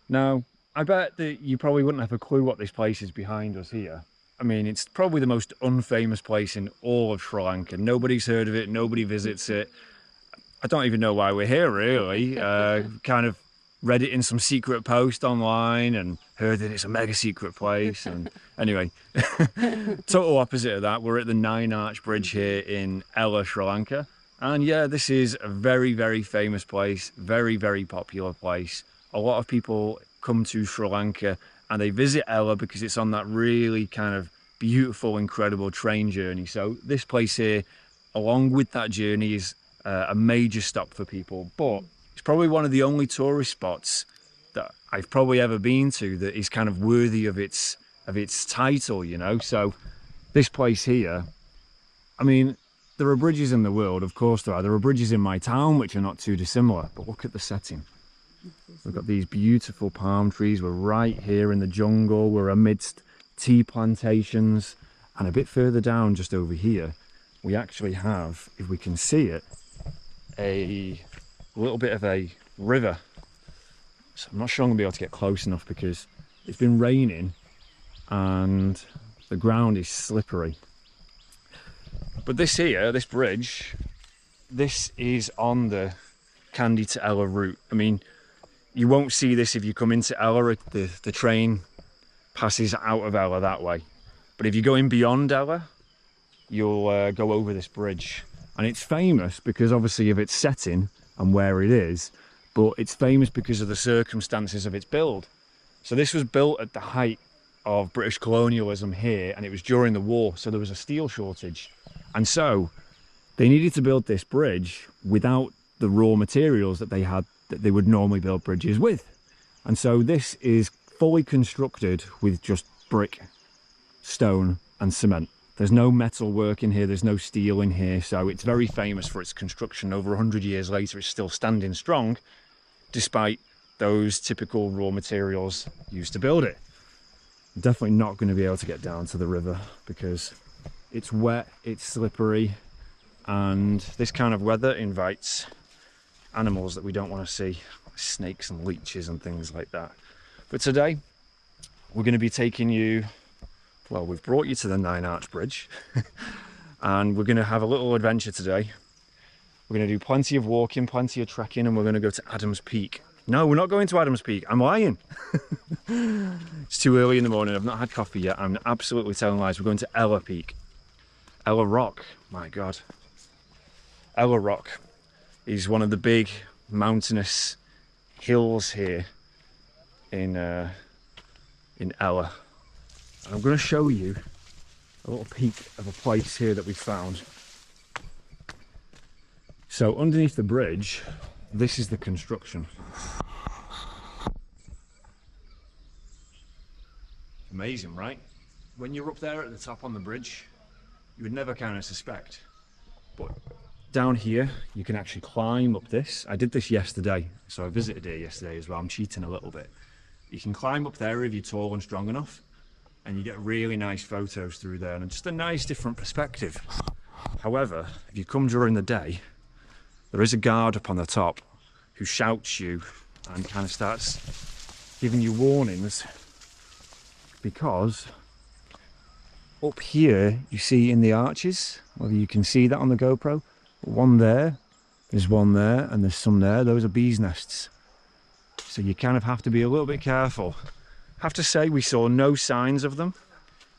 Now, I bet that you probably wouldn't have a clue what this place is behind us here. I mean, it's probably the most unfamous place in all of Sri Lanka. Nobody's heard of it, nobody visits it. I don't even know why we're here, really. Kind of read it in some secret post online and heard that it's a mega secret place. And anyway, total opposite of that. We're at the Nine Arch Bridge here in Ella, Sri Lanka. And yeah, this is a very, very famous place, very, very popular place. A lot of people come to Sri Lanka and they visit Ella because it's on that really kind of beautiful, incredible train journey. So this place here, along with that journey, is a major stop for people. But it's probably one of the only tourist spots that I've probably ever been to that is kind of worthy of its title, you know. So this place here, I mean, there are bridges in the world, of course there are. There are bridges in my town which are not too dissimilar, but look at the setting. We've got these beautiful palm trees. We're right here in the jungle. We're amidst tea plantations. And a bit further down, just over here, we actually have, if we can see it, a little bit of a river. So I'm not sure I'm gonna be able to get close enough because it's been raining and the ground is slippery. But this here, this bridge, this is on the Kandy to Ella route. I mean, you won't see this if you come into Ella. The train passes out of Ella that way. But if you go in beyond Ella, you'll go over this bridge. And it's famous because obviously of its setting and where it is, but it's famous because of the circumstances of its build. So this was built at the height of British colonialism here, and it was during the war, so there was a steel shortage. And so they needed to build this bridge without the raw materials that they had, that they would normally build bridges with. And so this is fully constructed with just brick, stone and cement. There's no metal work in here, there's no steel in here, so it's very famous for its construction. Over 100 years later, it's still standing strong, despite those typical raw materials used to build it. I'm definitely not going to be able to get down to the river because it's wet, it's slippery, and this kind of weather invites animals that we don't want to see, like snakes and leeches and things like that. But today, we're going to be taking you, well, we've brought you to the Nine Arch Bridge and we're going to have a little adventure today. We're going to do plenty of walking, plenty of trekking, and we're going to go to Adam's Peak. No, we're not going to Adam's Peak. I'm lying. It's too early in the morning. I've not had coffee yet. I'm absolutely telling lies. We're going to Ella Peak. Ella Rock. My God. Ella Rock is one of the big mountainous hills here in Ella. And I'm going to show you a little peek of a place here that we found. So underneath the bridge, this is the construction. Amazing, right? When you're up there at the top on the bridge, you would never kind of suspect. But down here, you can actually climb up this. I did this yesterday, so I visited here yesterday as well. I'm cheating a little bit. You can climb up there if you're tall and strong enough, and you get really nice photos through there and just a nice different perspective. However, if you come during the day, there is a guard up on the top who shouts you and kind of starts giving you warnings, because up here you see in the arches, whether you can see that on the GoPro, one there, there's one there, and there's some there. Those are bees' nests. So you kind of have to be a little bit careful. I have to say, we saw no signs of them.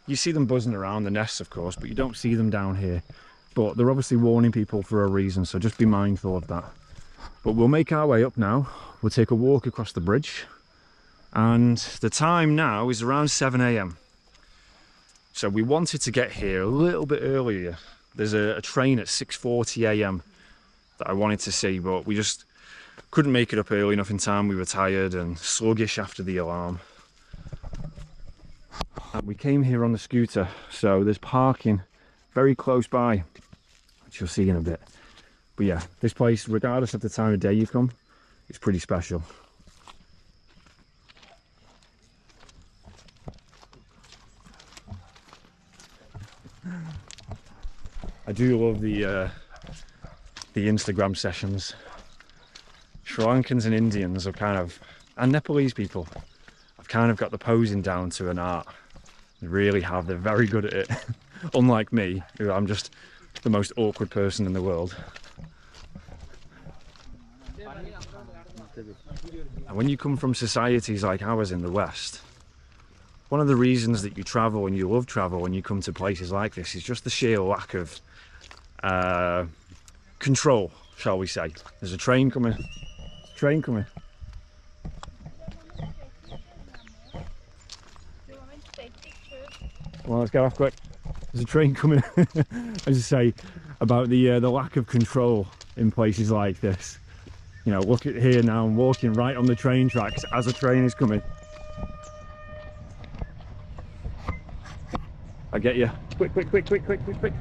You see them buzzing around the nests, of course, but you don't see them down here. But they're obviously warning people for a reason, so just be mindful of that. But we'll make our way up now. We'll take a walk across the bridge. And the time now is around 7 AM. So we wanted to get here a little bit earlier. There's a train at 6:40 AM that I wanted to see, but we just couldn't make it up early enough in time. We were tired and sluggish after the alarm. And we came here on the scooter, so there's parking very close by, which you'll see in a bit. But yeah, this place, regardless of the time of day you come, it's pretty special. I do love the Instagram sessions. Sri Lankans and Indians are kind of And Nepalese people, I've kind of got the posing down to an art. They really have, they're very good at it. Unlike me, who I'm just the most awkward person in the world. And when you come from societies like ours in the West, one of the reasons that you travel and you love travel when you come to places like this is just the sheer lack of control, shall we say. There's a train coming. Train coming. Well, let's get off quick. There's a train coming. As I say, about the lack of control in places like this. You know, look at here now, I'm walking right on the train tracks as a train is coming. I get you. Quick, quick, quick, quick, quick, quick, quick.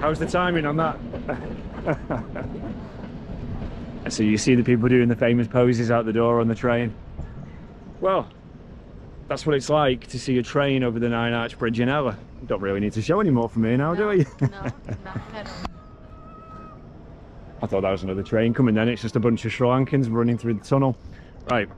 How's the timing on that? So you see the people doing the famous poses out the door on the train. Well, that's what it's like to see a train over the 9 Arch Bridge in Ella. Don't really need to show any more from here now, do we? No, not at all. I thought that was another train coming then. It's just a bunch of Sri Lankans running through the tunnel. Right,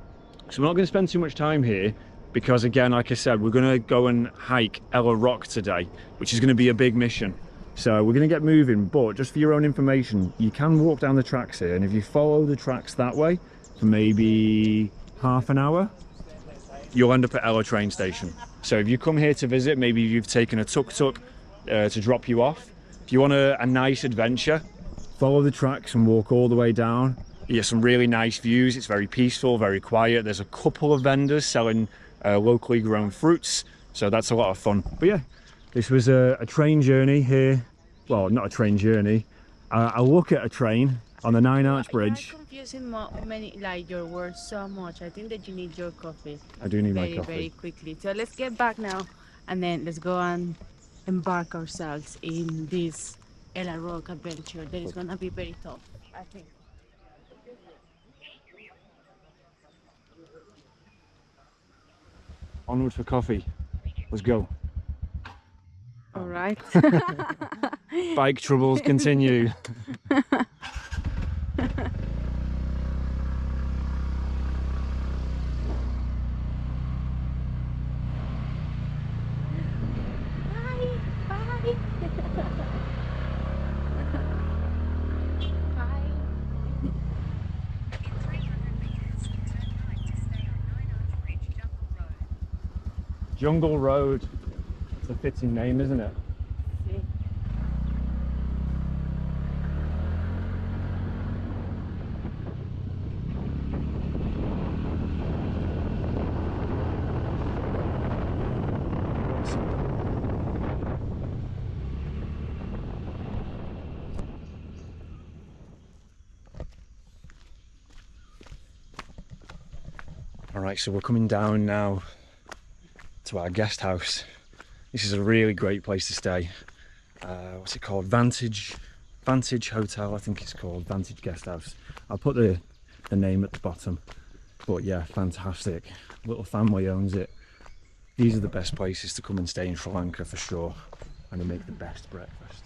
so we're not going to spend too much time here because, again, like I said, we're going to go and hike Ella Rock today, which is going to be a big mission. So we're going to get moving, but just for your own information, you can walk down the tracks here, and if you follow the tracks that way for maybe half an hour, you'll end up at Ella train station. So if you come here to visit, maybe you've taken a tuk-tuk to drop you off. If you want a nice adventure, follow the tracks and walk all the way down. You get some really nice views. It's very peaceful, very quiet. There's a couple of vendors selling locally grown fruits, so that's a lot of fun. But yeah, this was a train journey here. Well, not a train journey. A look at a train on the 9 Arch Bridge. I'm confusing like your words so much. I think that you need your coffee. I do need my coffee. Very quickly. So let's get back now, and then let's go and embark ourselves in this Ella Rock adventure. That is gonna be very tough, I think. Onward for coffee. Let's go. All right. Bike troubles continue. Jungle Road. It's a fitting name, isn't it? All right, so we're coming down now to our guest house. This is a really great place to stay. What's it called? Vantage Hotel, I think it's called. Vantage Guest House. I'll put the name at the bottom. But yeah, fantastic. Little family owns it. These are the best places to come and stay in Sri Lanka for sure. And they make the best breakfast.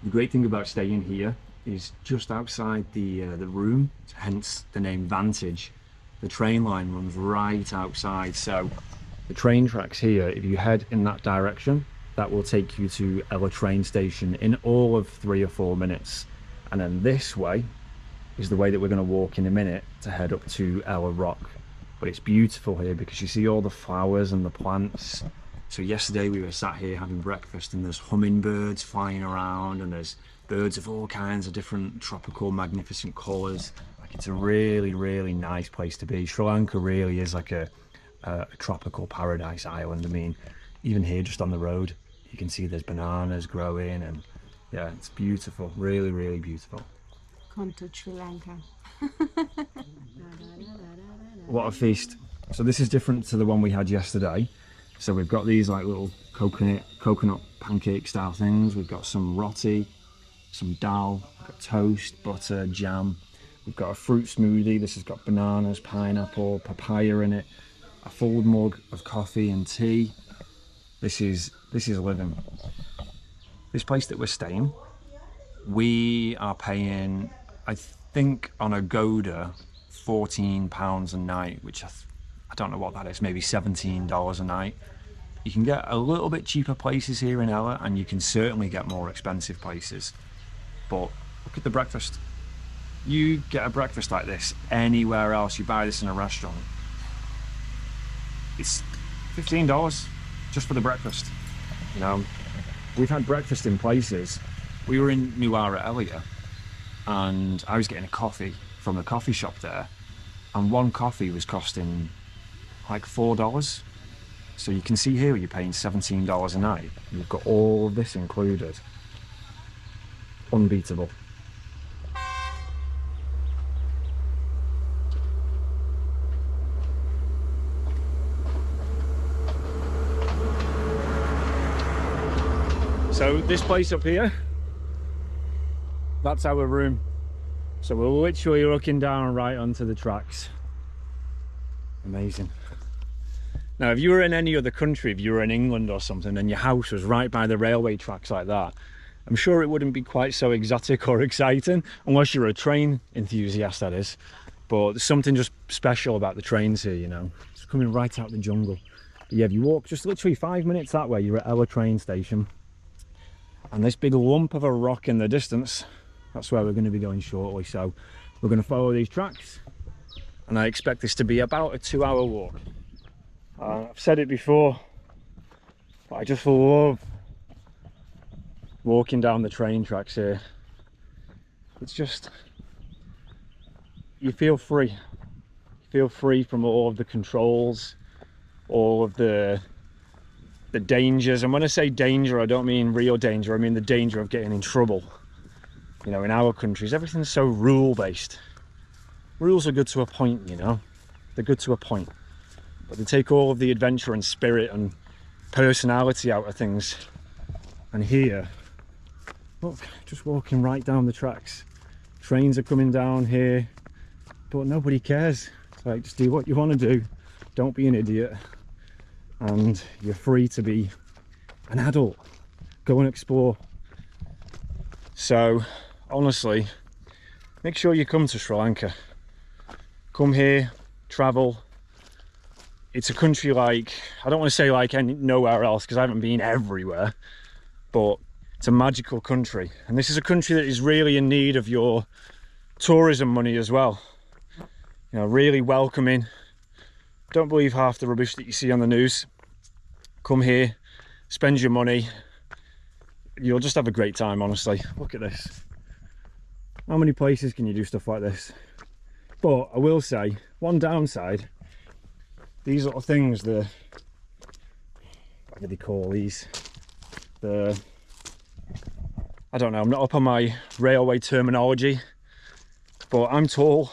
The great thing about staying here is just outside the room, hence the name Vantage. The train line runs right outside, so the train tracks here, if you head in that direction, that will take you to Ella train station in all of 3 or 4 minutes. And then this way is the way that we're going to walk in a minute to head up to Ella Rock. But it's beautiful here because you see all the flowers and the plants. So yesterday we were sat here having breakfast and there's hummingbirds flying around and there's birds of all kinds of different tropical magnificent colours. Like, it's a really, really nice place to be. Sri Lanka really is like a a tropical paradise island. I mean, even here just on the road you can see there's bananas growing, and yeah, it's beautiful, really, really beautiful. Come to Sri Lanka. What a feast. So this is different to the one we had yesterday. So we've got these like little coconut pancake style things. We've got some roti, some dal, we've got toast, butter, jam. We've got a fruit smoothie. This has got bananas, pineapple, papaya in it. A full mug of coffee and tea. This is living. This place that we're staying, we are paying, I think on Agoda, £14 a night, which I don't know what that is, maybe $17 a night. You can get a little bit cheaper places here in Ella, and you can certainly get more expensive places. But look at the breakfast. You get a breakfast like this anywhere else, you buy this in a restaurant, it's $15 just for the breakfast. You know, we've had breakfast in places. We were in Nuwara earlier, and I was getting a coffee from the coffee shop there, and one coffee was costing like $4. So you can see here you're paying $17 a night. You've got all of this included. Unbeatable. So this place up here, that's our room. So we're literally looking down right onto the tracks. Amazing. Now, if you were in any other country, if you were in England or something, and your house was right by the railway tracks like that, I'm sure it wouldn't be quite so exotic or exciting, unless you're a train enthusiast, that is. But there's something just special about the trains here, you know. It's coming right out the jungle. But yeah, if you walk just literally 5 minutes that way, you're at Ella train station. And this big lump of a rock in the distance, that's where we're going to be going shortly. So we're going to follow these tracks, and I expect this to be about a 2-hour walk. I've said it before, but I just love walking down the train tracks here. It's just, you feel free. You feel free from all of the controls, all of the dangers. And when I say danger, I don't mean real danger, I mean the danger of getting in trouble. You know, in our countries, everything's so rule-based. Rules are good to a point, you know. They're good to a point. But they take all of the adventure and spirit and personality out of things. And here, look, just walking right down the tracks. Trains are coming down here, but nobody cares. It's like, just do what you want to do. Don't be an idiot. And you're free to be an adult. Go and explore. So, honestly, make sure you come to Sri Lanka. Come here, travel. It's a country like, I don't want to say like nowhere else, because I haven't been everywhere, but it's a magical country. And this is a country that is really in need of your tourism money as well. You know, really welcoming. Don't believe half the rubbish that you see on the news. Come here, spend your money. You'll just have a great time, honestly. Look at this. How many places can you do stuff like this? But I will say, one downside, these little things, what do they call these? I don't know, I'm not up on my railway terminology, but I'm tall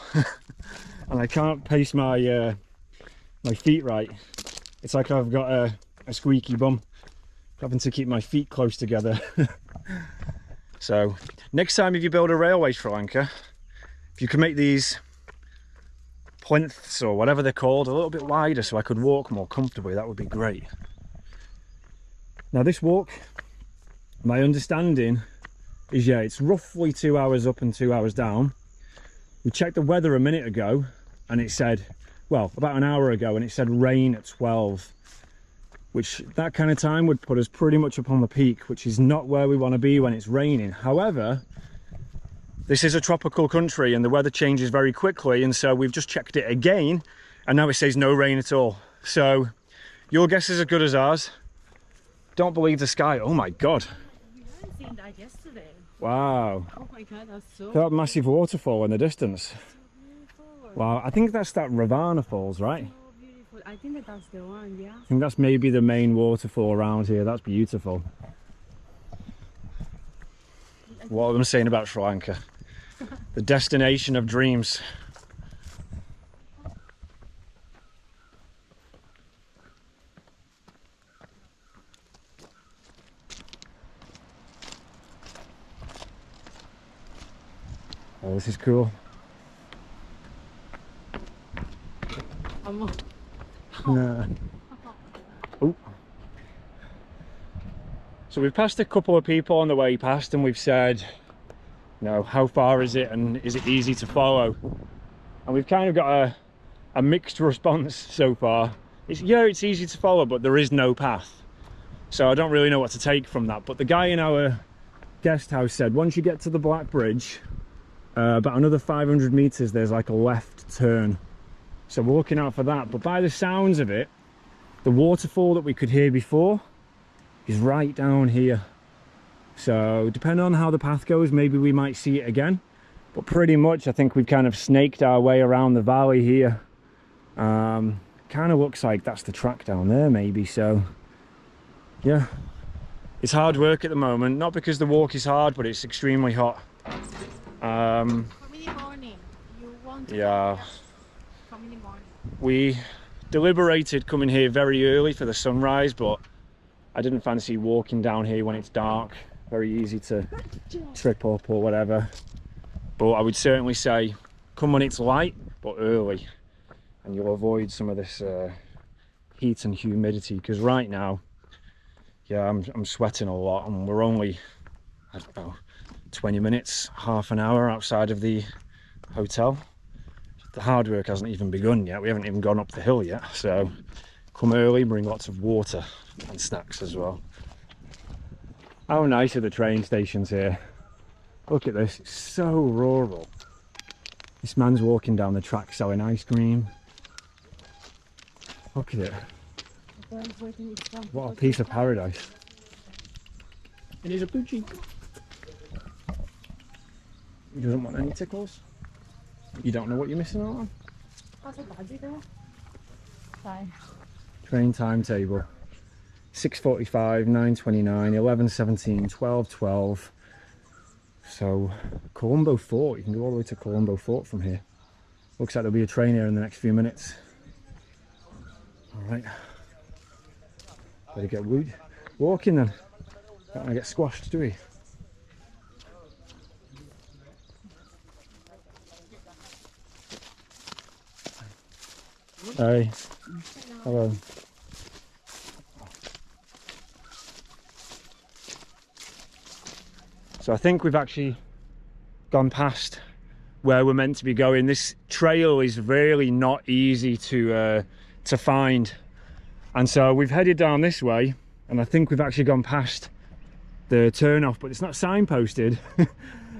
and I can't pace my my feet right. It's like I've got a squeaky bum, having to keep my feet close together. So next time if you build a railway Sri Lanka, if you can make these plinths or whatever they're called a little bit wider so I could walk more comfortably, that would be great. Now this walk, my understanding is, yeah, it's roughly 2 hours up and 2 hours down. We checked the weather a minute ago and it said, well, about an hour ago, and it said rain at 12, which that kind of time would put us pretty much up on the peak, which is not where we want to be when it's raining. However, this is a tropical country and the weather changes very quickly, and so we've just checked it again and now it says no rain at all. So your guess is as good as ours. Don't believe the sky. Oh my god. We haven't seen that yesterday. Wow. Oh my god, that's so That massive waterfall in the distance. beautiful. Wow, I think that's that Ravana Falls, right? So beautiful. I think that that's the one, yeah. I think that's maybe the main waterfall around here. That's beautiful. What am I saying about Sri Lanka? The destination of dreams. Oh, this is cool. Yeah. Oh. So we've passed a couple of people on the way past and we've said, you know, how far is it and is it easy to follow? And we've kind of got a mixed response so far. Yeah, it's easy to follow, but there is no path. So I don't really know what to take from that. But the guy in our guest house said, once you get to the Black Bridge, about another 500 meters, there's like a left turn. So we're looking out for that. But by the sounds of it, the waterfall that we could hear before is right down here. So depending on how the path goes, maybe we might see it again. But pretty much I think we've kind of snaked our way around the valley here. Kind of looks like that's the track down there maybe. So yeah, it's hard work at the moment. Not because the walk is hard, but it's extremely hot. Morning. You want to Yeah. morning. We deliberated coming here very early for the sunrise, but I didn't fancy walking down here when it's dark. Very easy to trip up or whatever. But I would certainly say come when it's light, but early. And you'll avoid some of this heat and humidity, because right now, yeah, I'm sweating a lot and we're only, I don't know, 20 minutes, half an hour outside of the hotel. The hard work hasn't even begun yet. We haven't even gone up the hill yet. So come early, bring lots of water and snacks as well. How nice are the train stations here? Look at this, it's so rural. This man's walking down the track selling ice cream. Look at it. What a piece of paradise. It is a poochie. He doesn't want any tickles. You don't know what you're missing out on. Train timetable. 6:45, 9:29, 11:17, 12:12. So Colombo Fort, you can go all the way to Colombo Fort from here. Looks like there'll be a train here in the next few minutes. All right, better get walking then. Don't want to get squashed, do we? Hey, hello. So I think we've actually gone past where we're meant to be going. This trail is really not easy to find, and so we've headed down this way, and I think we've actually gone past the turn off, but it's not signposted. And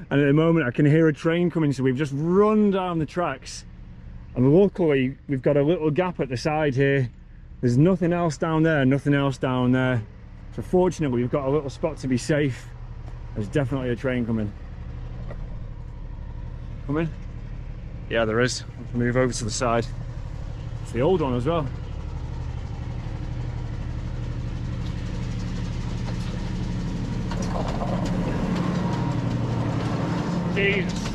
at the moment I can hear a train coming, so we've just run down the tracks, and luckily we've got a little gap at the side here. There's nothing else down there, nothing else down there, so fortunately we've got a little spot to be safe. There's definitely a train coming. Coming? Yeah, there is. Let's move over to the side. It's the old one as well. Jesus.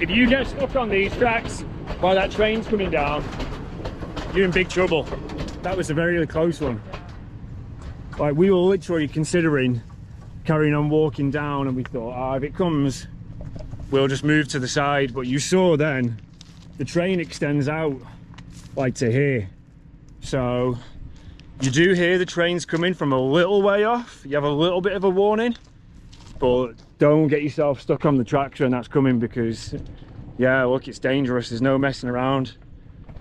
If you get stuck on these tracks while that train's coming down, you're in big trouble. That was a very close one. Like, we were literally considering carrying on walking down, and we thought, if it comes, we'll just move to the side. But you saw then, the train extends out like to here. So you do hear the trains coming from a little way off. You have a little bit of a warning, but don't get yourself stuck on the tracks when that's coming, because yeah, look, it's dangerous. There's no messing around.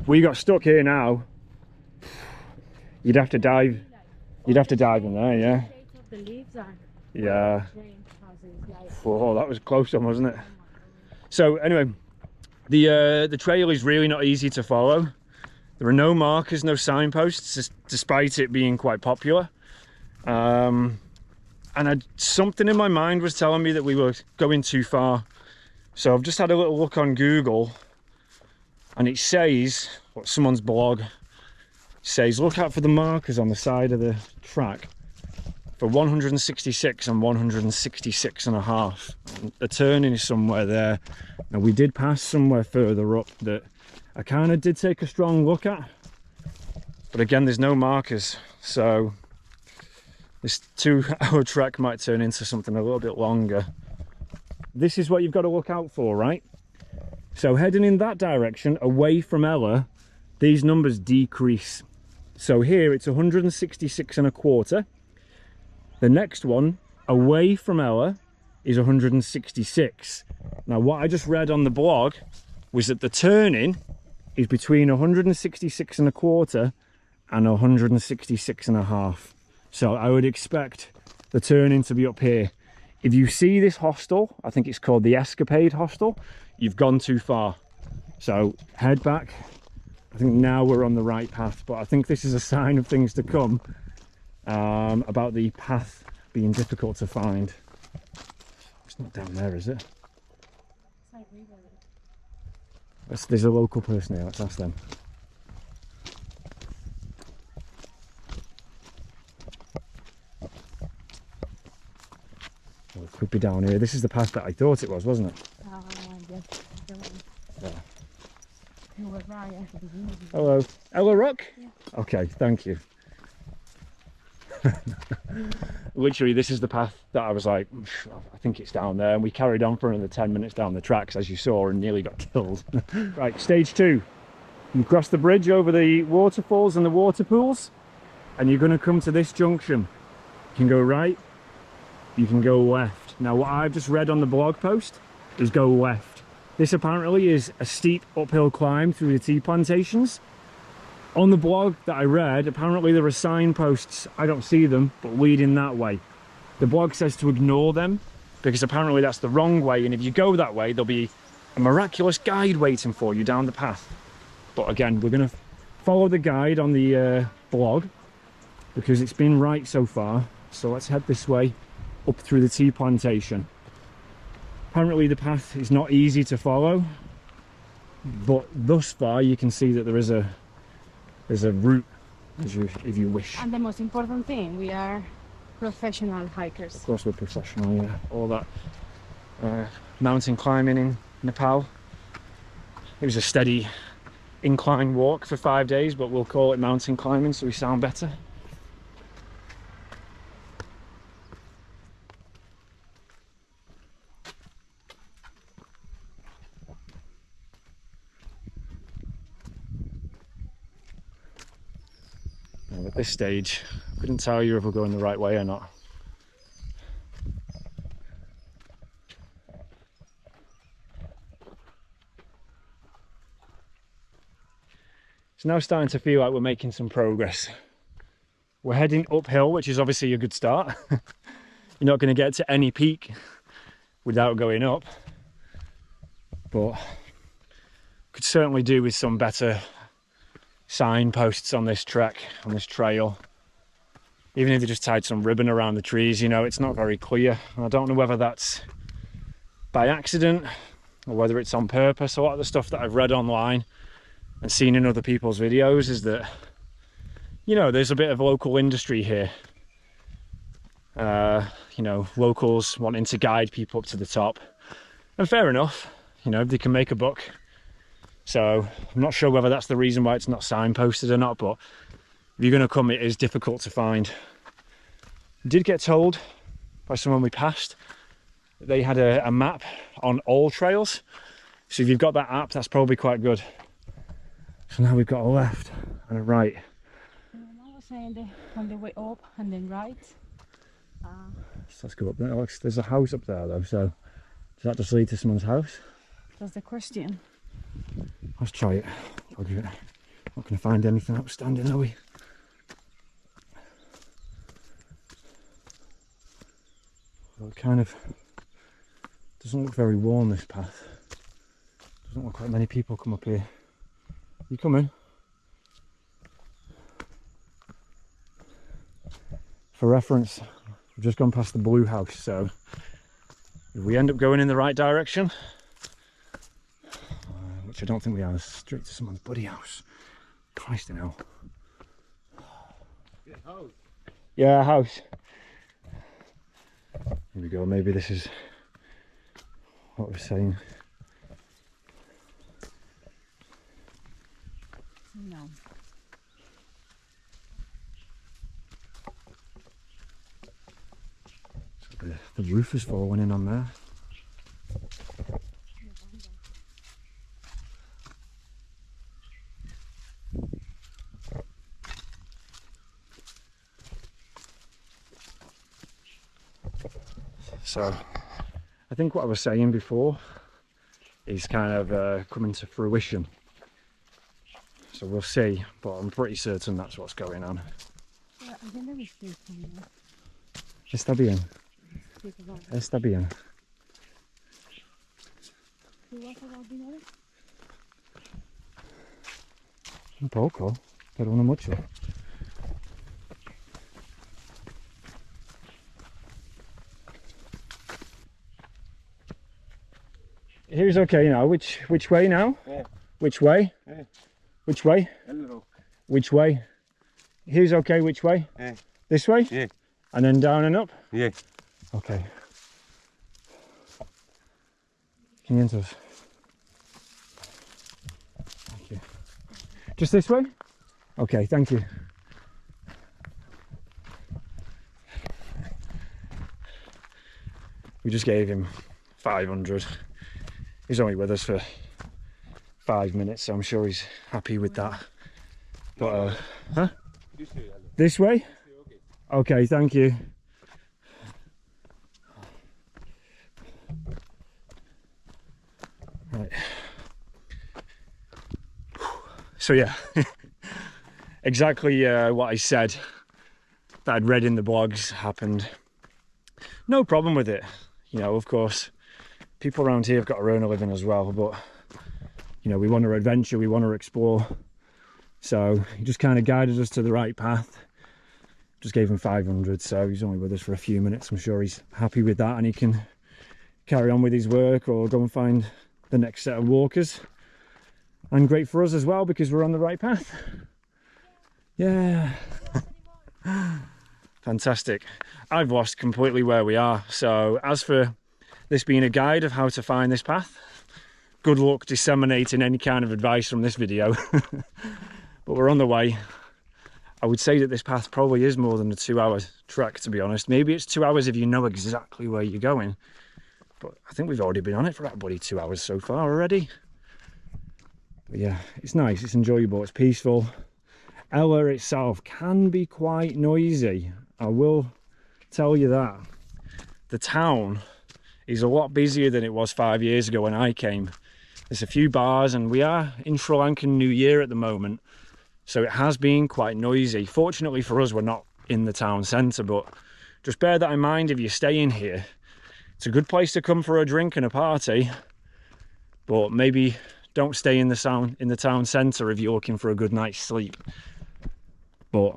If we got stuck here now, you'd have to dive. You'd have to dive in there, yeah. Yeah. Oh, that was a close one, wasn't it? So anyway, the trail is really not easy to follow. There are no markers, no signposts, despite it being quite popular. And something in my mind was telling me that we were going too far. So I've just had a little look on Google, and it says, what someone's blog says, look out for the markers on the side of the track for 166 and 166 and a half. The turning is somewhere there. Now we did pass somewhere further up that I kind of did take a strong look at, but again, there's no markers, so this 2-hour trek might turn into something a little bit longer. This is what you've got to look out for, right? So heading in that direction, away from Ella, these numbers decrease. So here it's 166 and a quarter. The next one, away from Ella, is 166. Now what I just read on the blog was that the turning is between 166 and a quarter and 166 and a half. So I would expect the turning to be up here. If you see this hostel, I think it's called the Escapade Hostel, you've gone too far. So head back. I think now we're on the right path, but I think this is a sign of things to come, about the path being difficult to find. It's not down there, is it? There's a local person here, let's ask them. Oh, it could be down here. This is the path that I thought it was, wasn't it? Yes. Yeah. You were right at the beginning. Hello. Ella Rock? Yeah. Okay, thank you. Literally, this is the path that I was like, I think it's down there, and we carried on for another 10 minutes down the tracks, as you saw, and nearly got killed. Right, stage 2. You cross the bridge over the waterfalls and the water pools, and you're going to come to this junction. You can go right, you can go left. Now what I've just read on the blog post is go left. This apparently is a steep uphill climb through the tea plantations. On the blog that I read, apparently there are signposts, I don't see them, but leading that way. The blog says to ignore them, because apparently that's the wrong way, and if you go that way, there'll be a miraculous guide waiting for you down the path. But again, we're going to follow the guide on the blog, because it's been right so far. So let's head this way, up through the tea plantation. Apparently the path is not easy to follow, but thus far you can see that there's a route, if you wish. And the most important thing, we are professional hikers. Of course we're professional, yeah. All that mountain climbing in Nepal. It was a steady incline walk for 5 days, but we'll call it mountain climbing so we sound better. At this stage, I couldn't tell you if we're going the right way or not. It's now starting to feel like we're making some progress. We're heading uphill, which is obviously a good start. You're not going to get to any peak without going up, but could certainly do with some better signposts on this trek, on this trail. Even if they just tied some ribbon around the trees, you know, it's not very clear. I don't know whether that's by accident or whether it's on purpose. A lot of the stuff that I've read online and seen in other people's videos is that, you know, there's a bit of local industry here. You know, locals wanting to guide people up to the top. And fair enough, you know, they can make a buck. So I'm not sure whether that's the reason why it's not signposted or not, but if you're going to come, it is difficult to find. I did get told by someone we passed that they had a map on all trails. So if you've got that app, that's probably quite good. So now we've got a left and a right. I was saying on the way up and then right. So let's go up there. Alex, there's a house up there though, so does that just lead to someone's house? That's the question. Let's try it. I'll give it. Not going to find anything outstanding, are we? Well, it kind of doesn't look very worn, this path. Doesn't look like many people come up here. You coming? For reference, we've just gone past the blue house, so if we end up going in the right direction, which I don't think we are. Straight to someone's bloody house. Christ in hell. Yeah, house. Yeah, house. Here we go. Maybe this is what we're saying. No. So the roof is falling in on there. So I think what I was saying before is kind of coming to fruition. So we'll see, but I'm pretty certain that's what's going on. Yeah, I think there is still somewhere. Está bien, Speak about it. está bien. ¿Tú vas a dar dinero? Un poco, pero no mucho. Here's okay now. Which way now? Yeah. Which way? Yeah. Which way? Hello. Which way? Here's okay. Which way? Yeah. This way? Yeah. And then down and up? Yeah. Okay. 500. Thank you. Just this way? Okay, thank you. We just gave him 500. He's only with us for 5 minutes, so I'm sure he's happy with that. But, huh? This way, hello. This way? Okay. Okay, thank you. Right. So yeah, exactly what I said that I'd read in the blogs happened. No problem with it. You know, of course, people around here have got to earn a living as well, but you know, we want to adventure, we want to explore. So he just kind of guided us to the right path. Just gave him 500, so he's only with us for a few minutes. I'm sure he's happy with that, and he can carry on with his work or go and find the next set of walkers. And great for us as well, because we're on the right path. Yeah. Fantastic. I've lost completely where we are. So as for this being a guide of how to find this path, good luck disseminating any kind of advice from this video. But we're on the way. I would say that this path probably is more than a 2-hour trek, to be honest. Maybe it's 2 hours if you know exactly where you're going. But I think we've already been on it for about bloody 2 hours so far already. But yeah, it's nice, it's enjoyable, it's peaceful. Ella itself can be quite noisy, I will tell you that. The town is a lot busier than it was 5 years ago when I came. There's a few bars, and we are in Sri Lankan New Year at the moment, so it has been quite noisy. Fortunately for us, we're not in the town centre, but just bear that in mind if you're staying here. It's a good place to come for a drink and a party, but maybe don't stay in the town centre if you're looking for a good night's sleep. But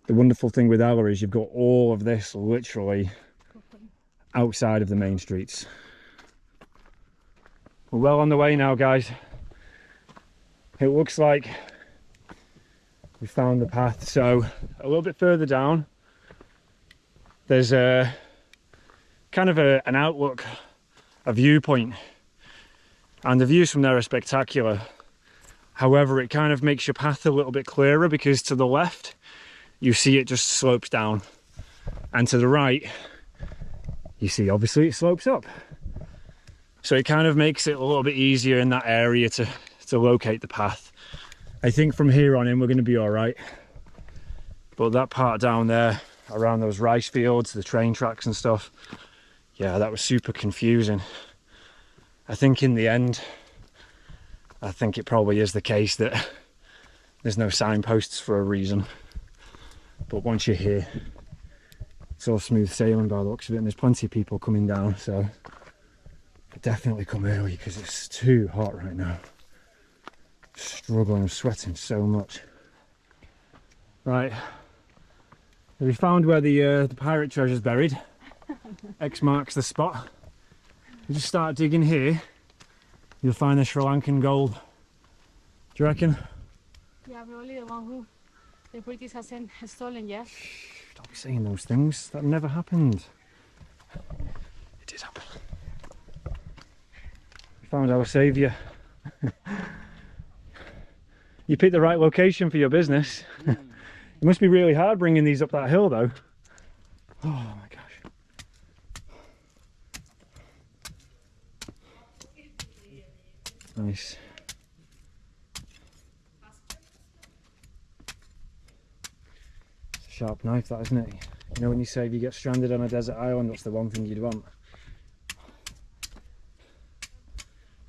the wonderful thing with Ella is you've got all of this literally outside of the main streets. We're well on the way now, guys. It looks like we found the path. So a little bit further down, there's a kind of an outlook, a viewpoint, and the views from there are spectacular. However, it kind of makes your path a little bit clearer, because to the left you see it just slopes down, and to the right you see obviously it slopes up. So it kind of makes it a little bit easier in that area to locate the path. I think from here on in we're going to be all right, but that part down there around those rice fields, the train tracks and stuff, yeah, that was super confusing. I think in the end, I think it probably is the case that there's no signposts for a reason. But once you're here, it's all smooth sailing by the looks of it, and there's plenty of people coming down, so definitely come early because it's too hot right now. Struggling, I'm sweating so much. Right, we found where the pirate treasure's buried. X marks the spot. We just start digging here. You'll find the Sri Lankan gold. Do you reckon? Yeah, probably the one who the British hasn't stolen yet. Don't be saying those things. That never happened. It did happen. We found our saviour. You picked the right location for your business. It must be really hard bringing these up that hill though. Oh my gosh. Nice. It's a sharp knife that, isn't it? You know when you say if you get stranded on a desert island, what's the one thing you'd want?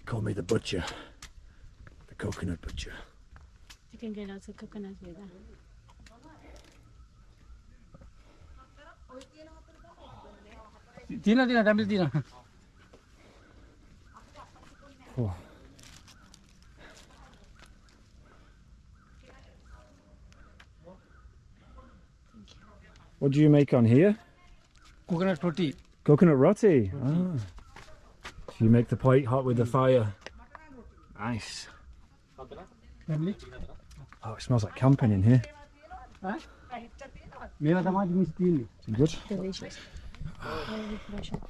Call me the butcher. The coconut butcher. You can get lots of coconuts with that. Tina, ambil Tina. Oh. What do you make on here? Coconut roti. Coconut roti. Ah. So you make the plate hot with the fire. Nice. Family. Oh, it smells like camping in here. Huh? Mera tamad mistil. Is it good? Delicious. Very refreshing.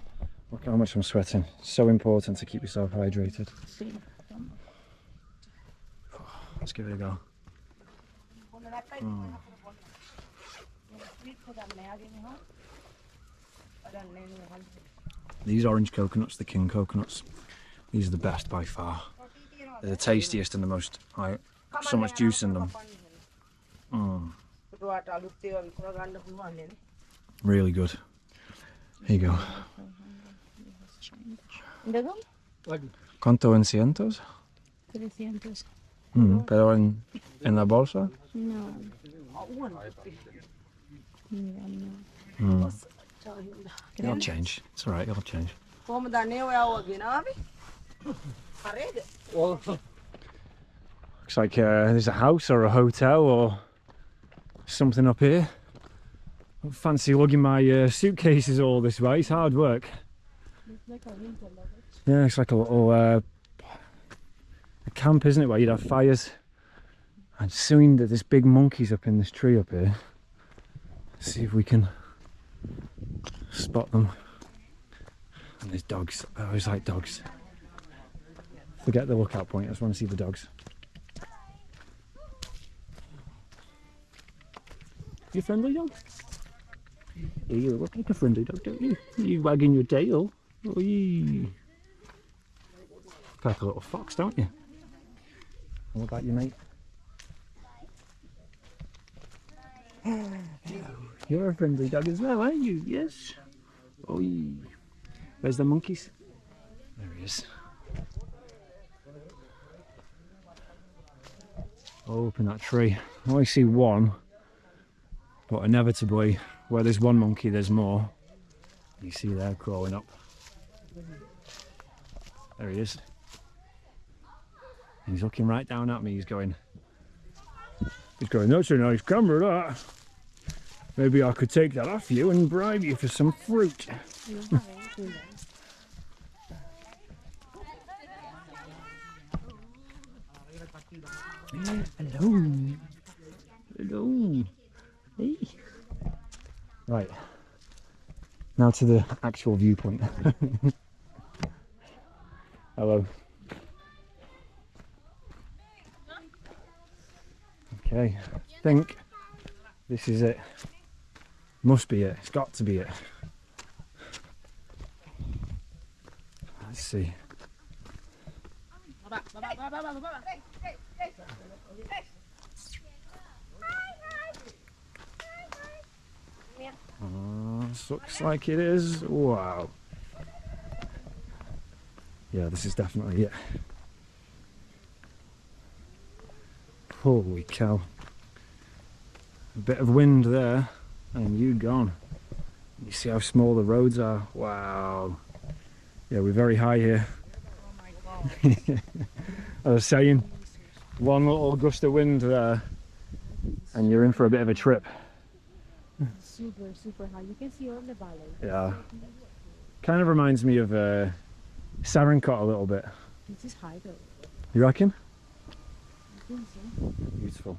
Look how much I'm sweating. It's so important to keep yourself hydrated. Let's give it a go. These orange coconuts, the king coconuts, these are the best by far. They're the tastiest and the most, so much juice in them. Really good. Here you go. ¿Cuánto en cientos? 300. Pero en la bolsa? No. It'll change. It's alright, it'll change. Looks like there's a house or a hotel or something up here. I don't fancy lugging my suitcases all this way, it's hard work. Yeah, it's like a little a camp, isn't it, where you'd have fires. I've seen that there's big monkeys up in this tree up here. Let's see if we can spot them. And there's dogs. I always like dogs. Forget the lookout point, I just want to see the dogs. You friendly dog? Yeah, you look like a friendly dog, don't you? You wagging your tail. Oh, you look like a little fox, don't you? What about you, mate? You're a friendly dog as well, aren't you? Yes. Oh, where's the monkeys? There he is. Oh, up in that tree. I only see one, but inevitably, where there's one monkey, there's more. You see there crawling up. There he is. He's looking right down at me. He's going, that's a nice camera, that. Maybe I could take that off you and bribe you for some fruit. Hello. Hello. Hey. Right. Now to the actual viewpoint. Hello. Okay, I think this is it. Must be it. It's got to be it. Let's see. This looks like it is. Wow. Yeah, this is definitely it. Holy cow. A bit of wind there and you gone. You see how small the roads are? Wow. Yeah, we're very high here. I was saying, one little gust of wind there and you're in for a bit of a trip. Super high. You can see all the valley. Yeah. Kind of reminds me of Sarenkot a little bit. This is high though. You reckon? I think so. Beautiful.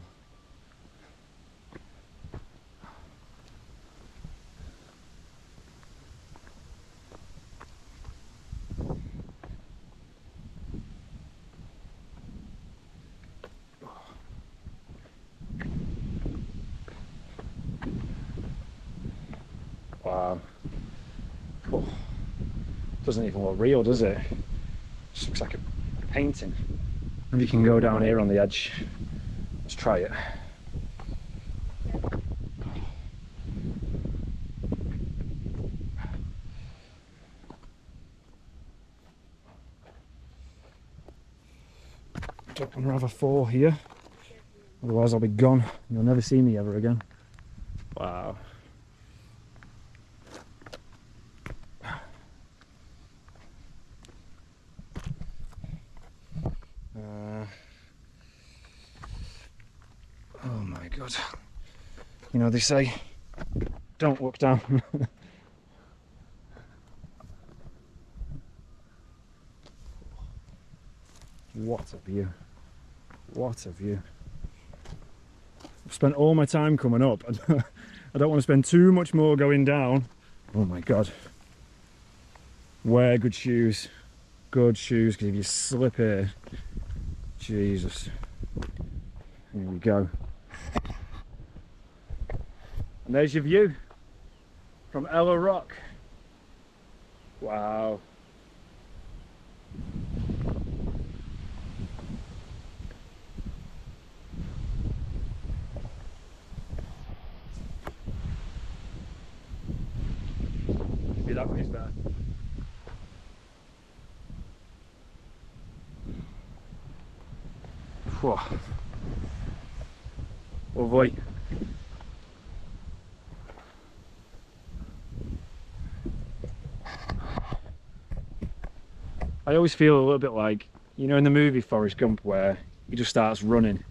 Wow. Oh, doesn't even look real, does it? Just looks like a painting. Maybe you can go down here on the edge. Let's try it. Don't want to have a fall here, otherwise I'll be gone. You'll never see me ever again. Wow. Oh my god. You know, they say, don't look down. What a view. What a view. I've spent all my time coming up. I don't want to spend too much more going down. Oh my god. Wear good shoes. Good shoes, because if you slip here, Jesus. Here we go. And there's your view from Ella Rock. Wow. Maybe that way's better. Whoa. Oh boy. I always feel a little bit like, you know, in the movie Forrest Gump where he just starts running.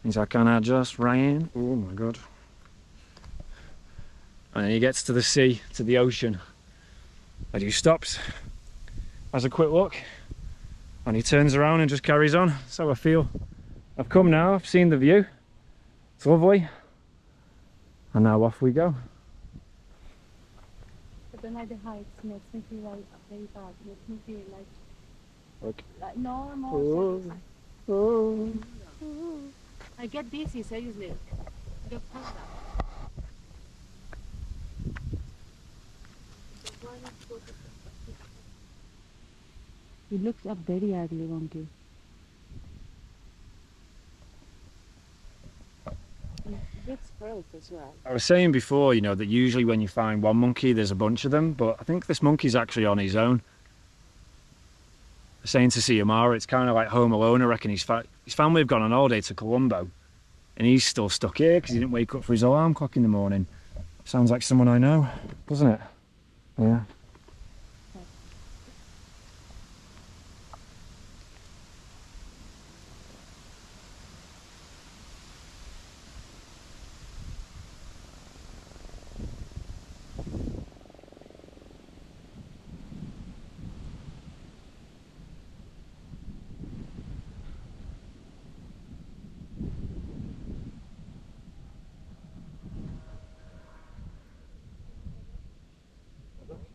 He's like, and I just ran. Oh my god. And then he gets to the sea, to the ocean. And he stops, has a quick look, and he turns around and just carries on. That's how I feel. I've come now, I've seen the view. It's lovely. And now off we go. But then like the heights makes me feel like very bad. Makes me feel Look. like normal. Oh. Oh. I get dizzy, seriously. I get pulled up. It looks up very ugly, won't you? It gets gross as well. I was saying before, you know, that usually when you find one monkey, there's a bunch of them, but I think this monkey's actually on his own. Saying to Siamara, it's kind of like Home Alone. I reckon his family have gone on holiday to Colombo, and he's still stuck here because he didn't wake up for his alarm clock in the morning. Sounds like someone I know, doesn't it? Yeah.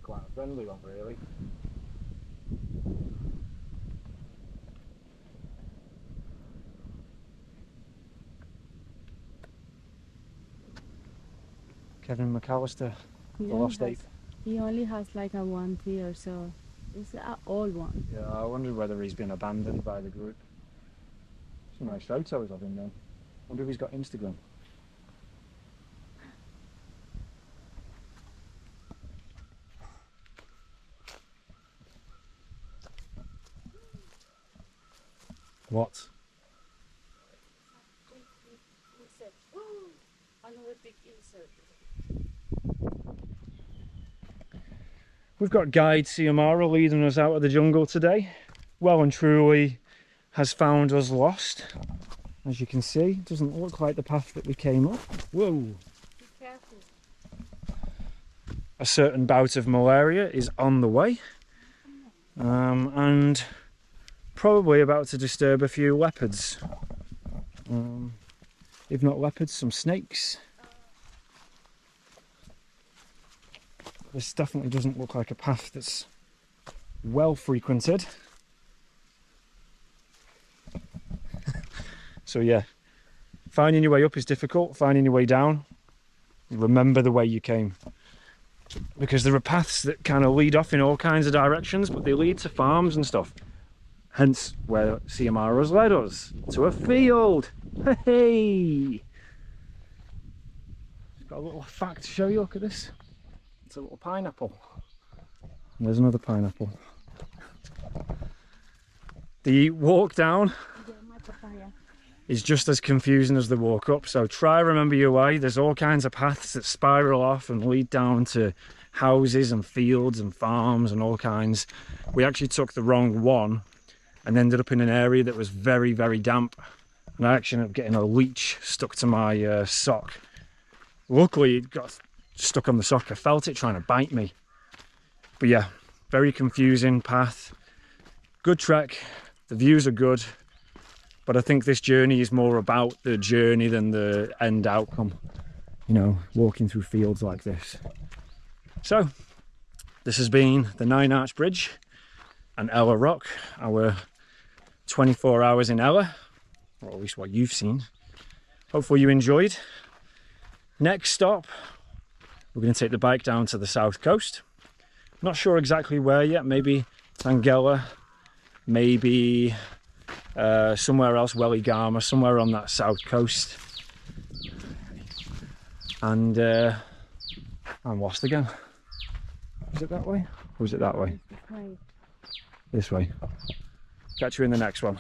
Quite a friendly one, really. Kevin McAllister, He the only lost ape. He only has like a 1 or so. It's an old one. Yeah, I wondered whether he's been abandoned by the group. Some nice photos of him though. Wonder if he's got Instagram. What? Another big insert. We've got guide Siamara leading us out of the jungle today. Well and truly has found us lost. As you can see, it doesn't look like the path that we came up. Whoa! Be careful. A certain bout of malaria is on the way. And probably about to disturb a few leopards. If not leopards, some snakes. This definitely doesn't look like a path that's well frequented. So yeah, finding your way up is difficult, finding your way down, remember the way you came. Because there are paths that kind of lead off in all kinds of directions, but they lead to farms and stuff. Hence where CMR has led us, to a field. Hey! Got a little fact to show you, look at this. It's a little pineapple. And there's another pineapple. The walk down is just as confusing as the walk up, so try remember your way. There's all kinds of paths that spiral off and lead down to houses and fields and farms and all kinds. We actually took the wrong one and ended up in an area that was very, very damp, and I actually ended up getting a leech stuck to my sock. Luckily it got stuck on the sock. I felt it trying to bite me. But yeah, very confusing path. Good trek, the views are good, but I think this journey is more about the journey than the end outcome, you know, walking through fields like this. So this has been the 9 Arch Bridge and Ella Rock, our 24 hours in Ella, or at least what you've seen. Hopefully you enjoyed. Next stop, we're going to take the bike down to the south coast. Not sure exactly where yet, maybe Tangela, maybe somewhere else, Welligama, somewhere on that south coast. And I'm lost again. Is it that way? Or is it that way? This way. Catch you in the next one.